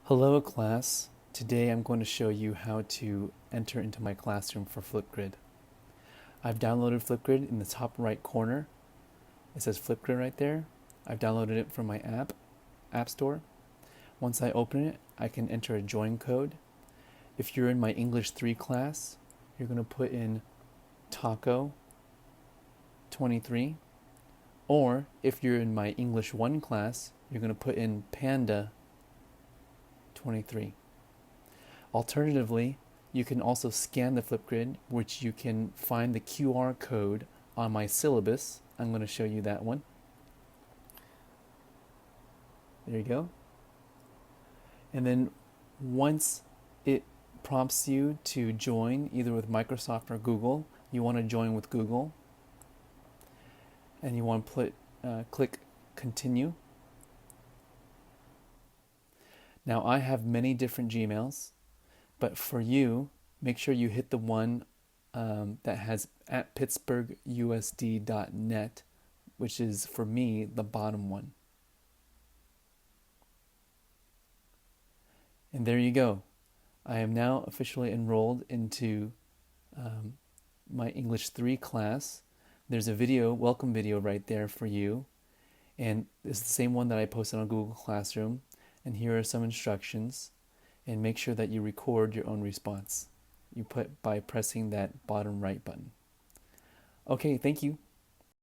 Hello class, today I'm going to show you how to enter into my classroom for Flipgrid. I've downloaded Flipgrid in the top right corner. It says Flipgrid right there. I've downloaded it from my app store. Once I open it, I can enter a join code. If you're in my English 3 class, you're going to put in Taco 23. Or if you're in my English 1 class, you're going to put in Panda 23. Alternatively, you can also scan the Flipgrid, which you can find the QR code on my syllabus. I'm going to show you that one. There you go. And then once it prompts you to join either with Microsoft or Google, you want to join with Google. And you want to click continue. Now I have many different Gmails, but for you, make sure you hit the one that has at pittsburghusd.net, which is for me the bottom one. And there you go. I am now officially enrolled into my English 3 class. There's a welcome video right there for you. And it's the same one that I posted on Google Classroom. And here are some instructions. And make sure that you record your own response. You put by pressing that bottom right button. Okay, thank you.